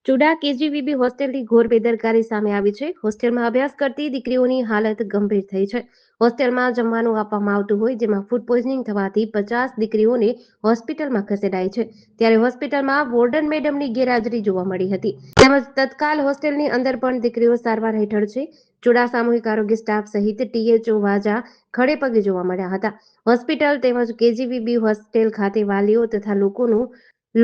ચુડા કેજીવીબી હોસ્ટેલની ઘોર બેદરકારી સામે આવી છે. હોસ્ટેલમાં અભ્યાસ કરતી દીકરીઓની હાલત ગંભીર થઈ છે. હોસ્ટેલમાં જમવાનું આપવામાં આવતું હોય જેમાં ફૂડ પોઈઝનિંગ થવાથી 50 દીકરીઓને હોસ્પિટલમાં ખસેડાઈ છે. ત્યારે હોસ્પિટલમાં વોર્ડન મેડમની ગેરહાજરી જોવા મળી હતી. તેમજ તત્કાલ હોસ્ટેલની અંદર પણ દીકરીઓ સારવાર હેઠળ છે. ચુડા સામૂહિક આરોગ્ય સ્ટાફ સહિત ટીએચઓ વાજા ખડે પગે જોવા મળ્યા હતા. હોસ્પિટલ તેમજ કેજીવીબી હોસ્ટેલ ખાતે વાલીઓ તથા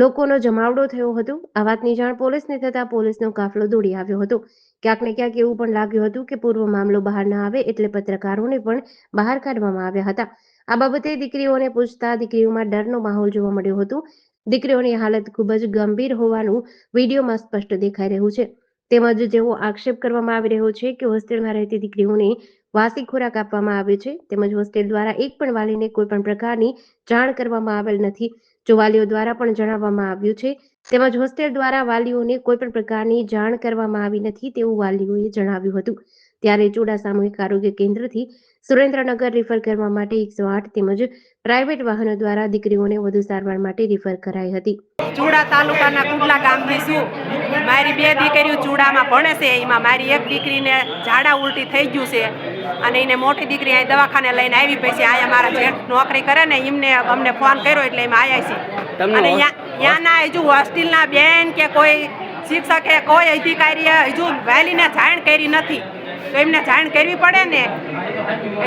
લોકોનો જમાવડો થયો હતો. આ વાતની જાણ પોલીસને થતા પોલીસનો કાફલો દોડી આવ્યો હતો. ક્યાંક ને ક્યાંક એવું પણ લાગ્યું હતું કે પૂર્વ મામલો બહાર ન આવે એટલે પત્રકારોને પણ બહાર કાઢવામાં આવ્યા હતા. આ બાબતે દીકરીઓને પૂછતા દીકરીઓમાં ડરનો માહોલ જોવા મળ્યો હતો. દીકરીઓની હાલત ખૂબ જ ગંભીર હોવાનું વિડીયોમાં સ્પષ્ટ દેખાઈ રહ્યું છે. તેમજ જેવો આક્ષેપ કરવામાં આવી રહ્યો છે કે હોસ્ટેલમાં રહેતી દીકરીઓને વાસી ખોરાક આપવામાં આવે છે. તેમજ હોસ્ટેલ દ્વારા એક પણ વાલીને કોઈ પણ પ્રકારની જાણ કરવામાં આવેલ નથી. જો વાલીઓ દ્વારા પણ જણાવવામાં આવ્યું છે તેમજ હોસ્ટેલ દ્વારા વાલીઓને કોઈ પણ પ્રકારની જાણ કરવામાં આવી નથી તેવું વાલીઓએ જણાવ્યું હતું. ત્યારે ચુડા સામૂહિક આરોગ્ય કેન્દ્રથી સુરેન્દ્રનગર રિફર કરવા માટે 108 તેમજ પ્રાઇવેટ વાહનો દ્વારા દીકરીઓને વધુ સારવાર માટે રિફર કરાઈ હતી. ચુડા તાલુકાના કુડલા ગામની છું. મારી 2 દીકરીઓ ચુડામાં ભણે છે. એમાં મારી એક દીકરીને ઝાડા ઉલટી થઈ ગયું છે અને એને મોટી દીકરી અહીં દવાખાને લઈને આવી. પછી અહીંયા મારા જેઠ નોકરી કરે ને એમને અમને ફોન કર્યો એટલે એમાં આવ્યા છે. અને ત્યાંના હજુ હોસ્ટેલના બેન કે કોઈ શિક્ષકે કોઈ અધિકારીએ હજુ વાલીને જાણ કરી નથી. તો એમને જાણ કરવી પડે ને.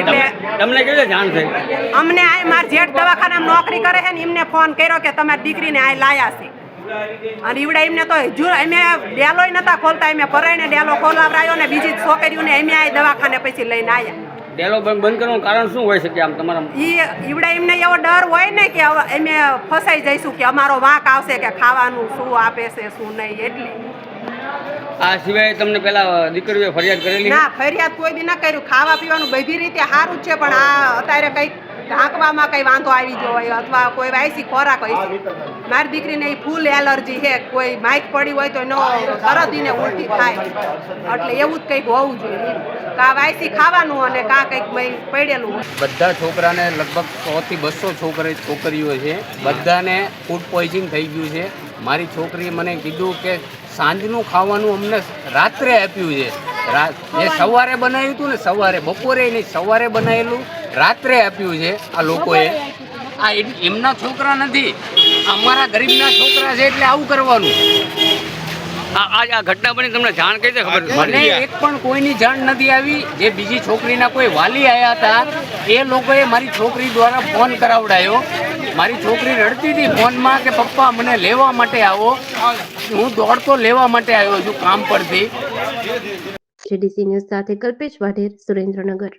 એટલે તમને કેવી જાણ થઈ? અમને આ મારા જેઠ દવાખાનામાં નોકરી કરે છે ને એમને ફોન કર્યો કે તમારી દીકરીને આ લાયા છે. અને ઈવડે એમને તો હજુ અમે ડેલોય નતા ખોલતા. અમે પરાઈને ડેલો ખોલાવરાયો ને બીજી છોકરીઓને અમે આ દવાખાને પછી લઈને આવ્યા. ડેલો બંધ કરવાનું કારણ શું હોય શકે? આમ તમારા ઈવડે એમને એવો ડર હોય ને કે અમે ફસાઈ જઈશું કે અમારો વાંક આવશે કે ખાવાનું શું આપે છે શું નહીં. એટલે આ સિવાય તમને પેલા દીકરીઓએ ફરિયાદ કરેલી? ના, ફરિયાદ કોઈ દી ના કર્યું. ખાવા પીવાનું બધી રીતે સારું જ છે પણ આ અત્યારે કંઈક ઢાંકવામાં કંઈ વાંધો આવી ગયો હોય અથવા કોઈ વાયસી ખોરાક હોય. મારી દીકરીને એ ફૂલ એલર્જી છે. કોઈ માઇક પડી હોય તો એનો તરત એને ઉલટી થાય. એટલે એવું જ કંઈક હોવું જોઈએ. કાં વાયસી ખાવાનું અને કાં કંઈક પડેલું હોય. બધા છોકરાને લગભગ 100 થી 200 છોકરીઓ છે. બધાને ફૂડ પોઈઝનિંગ થઈ ગયું છે. મારી છોકરીએ મને કીધું કે સાંજનું ખાવાનું અમને રાત્રે આપ્યું છે. એ સવારે બનાવ્યું હતું ને સવારે, બપોરે નહીં સવારે બનાવેલું રાત્રે આપ્યું છે આ લોકોએ. આ એમના છોકરા નથી, અમારા ગરીબના છોકરા છે એટલે આવું કરવાનું. આ ઘટના બની તમને જાણ કઈ ખબર? મને એક પણ કોઈની જાણ નથી આવી. જે બીજી છોકરીના કોઈ વાલી આવ્યા હતા એ લોકોએ મારી છોકરી દ્વારા ફોન કરાવડાયો. મારી છોકરી રડતી હતી ફોનમાં કે પપ્પા મને લેવા માટે આવો. હું દોડતો લેવા માટે આવ્યો છું કામ પરથી. જેડીસી ન્યૂઝ સાથે કલ્પેશ વાઢેર, સુરેન્દ્રનગર.